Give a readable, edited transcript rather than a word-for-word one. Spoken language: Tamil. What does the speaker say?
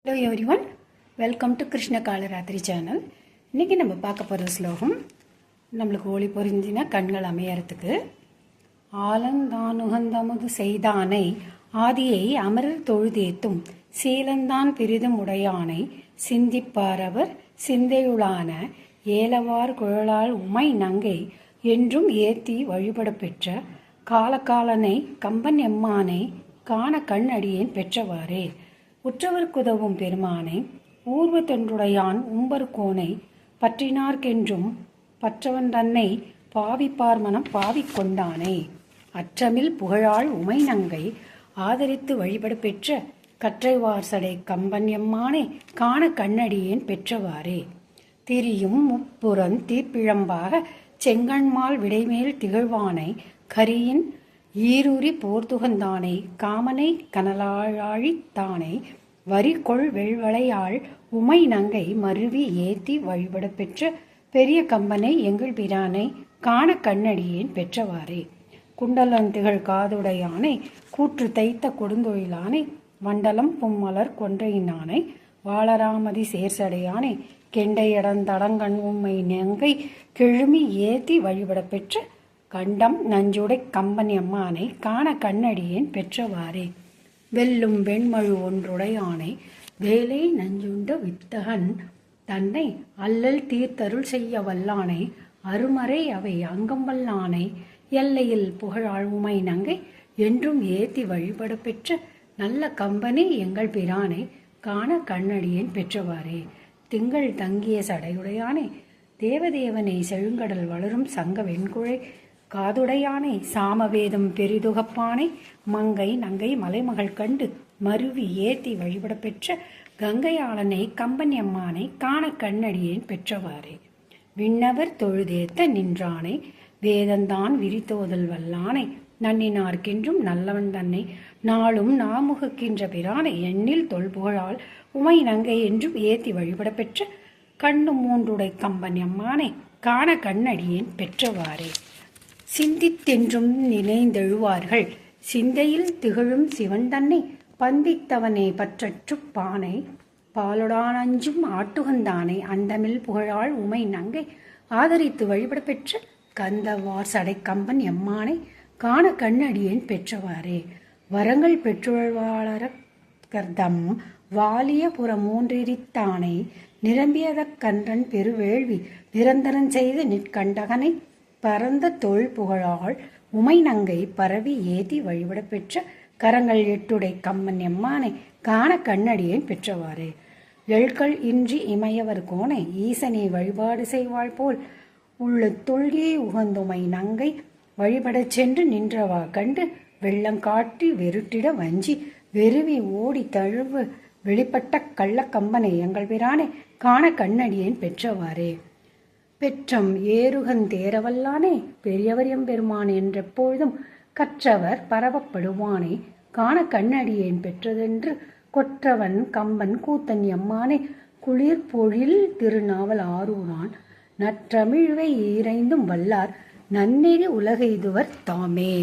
Hello everyone, welcome to Krishna Kalaratri channel. இன்றைக்கி நம்ம பார்க்க போகிற ஸ்லோகம் நம்மளுக்கு ஒளி பொருந்தின கண்கள் அமையறதுக்கு. ஆலந்தானுகந்தமுது செய்தானை ஆதியை அமரர் தொழுதேத்தும் சீலந்தான் பிரிதும் உடையானை சிந்திப்பாரவர் சிந்தையுளான ஏலவார் குழலால் உமை நங்கை என்றும் ஏத்தி வழிபட பெற்ற காலகாலனை கம்பன் எம்மானை காண கண் அடியேன் பெற்றவாறே. உற்றவர்க்குதவும் பெருமானை ஊர்வ தொன்றுடையான் உம்பர்கோனை பற்றினார்க்கென்றும் பற்றவன் தன்னை பாவிப்பார் மனம் பாவிக்கொண்டானே. அற்றமில் புகழாள் உமை நங்கை ஆதரித்து வழிபட பெற்ற கற்றைவார் சடை கம்பன் எம்மானே காண கண்ணடியேன் பெற்றவாறே. திரியும் முப்புறன் தீப்பிழம்பாக செங்கண்மால் விடைமேல் திகழ்வானை கரியின் ஈரூரி போர்த்துகந்தானை காமனை கனலாழித்தானை வரிகொள் வெள்வளையாள் உமை நங்கை மருவி ஏத்தி வழிபட பெற்ற பெரிய கம்பனை எங்கள் பிரானை காண கண்ணடியேன் பெற்றவாறே. குண்டலன் திகழ் காதுடையானை கூற்று தைத்த கொடுந்தொழிலானை வண்டலம் பும்மலர் கொன்றையினானை வாளராமதி சேர்சடையானை கெண்டையடந்தடங்கண் உம்மை நங்கை கிழுமி ஏத்தி வழிபட பெற்ற கண்டம் நஞ்சுடை கம்பன் எம்மானை காண கண்ணடியேன் பெற்றவாறே. வெல்லும் வெண்மழு ஒன்றுடையானை வேலை நஞ்சுண்ட வித்தகன் தன்னை அல்லல் தீர்த்தருள் செய்ய வல்லானை அருமறை அவை அங்கம் வல்லானை எல்லையில் புகழாள் உமை நங்கை என்றும் ஏத்தி வழிபட பெற்ற நல்ல கம்பனே எங்கள் பிரானை காண கண்ணடியேன் பெற்றவாறே. திங்கள் தங்கிய சடையுடையானே தேவதேவனை செழுங்கடல் வளரும் சங்க வெண்குழை காதுடையானை சாமவேதம் பெரிதுகப்பானை மங்கை நங்கை மலைமகள் கண்டு மருவி ஏத்தி வழிபட பெற்ற கங்கையாளனை கம்பன் எம்மானை காண கண்ணடியேன் பெற்றவாறே. விண்ணவர் தொழுதேத்த நின்றானை வேதந்தான் விரித்தோதல் வல்லானை நன்னினார்க்கென்றும் நல்லவன் தன்னை நாளும் நாமுகுக்கின்ற பிரானை எண்ணில் தொல்புகழால் உமை நங்கை என்றும் ஏத்தி வழிபட பெற்ற கண்ணு மூன்றுடை கம்பன் எம்மானை காண கண்ணடியேன் பெற்றவாறே. சிந்தித்தென்றும் நினைந்தெழுவார்கள் சிந்தையில் திகழும் சிவன் தன்னை பந்தித்தவனே பற்றற்று பானை பாலுடான் அஞ்சும் ஆட்டுகந்தானை அந்தமில் புகழாள் உமை நங்கை ஆதரித்து வழிபட பெற்ற கந்தவார் சடை கம்பன் எம்மானை காண கண்ணடியேன் பெற்றவாறே. வரங்கள் பெற்றுழ்வாளர கர்தம் வாலிய புற மூன்றிரித்தானை நிரம்பியத கன்றன் பெருவேள்வி நிரந்தரன் செய்து நிற்கண்டகனை பரந்த தொல் புகழாள் உமை நங்கை பரவி ஏத்தி வழிபட பெற்ற கரங்கள் எட்டுடை கம்மன் எம்மானை காண கண்ணடியேன் பெற்றவாறே. எழுக்கள் இன்றி இமையவர் கோனை ஈசனை வழிபாடு செய்வாள் போல் உள்ள தொல்கியை உகந்துமை நங்கை வழிபடச் சென்று நின்றவா கண்டு வெள்ளங்காட்டி வெருட்டிட வஞ்சி வெறுவி ஓடி தழுவு வெளிப்பட்ட கள்ளக்கம்பனை எங்கள் பிரானை காண கண்ணடியேன் பெற்றவாறே. பெற்றம் ஏறுகந்தேரவல்லானே பெரியவர் எம்பெருமான் என்றெப்பொழுதும் கற்றவர் பரவப்படுவானே காண கண்ணடியேன் பெற்றதென்று கொற்றவன் கம்பன் கூத்தன் எம்மானே குளிர் பொழில் திருநாவல் ஆரூரான் நற்றமிழ்வை ஈரைந்தும் வல்லார் நன்னெறி உலகெய்துவர் தாமே.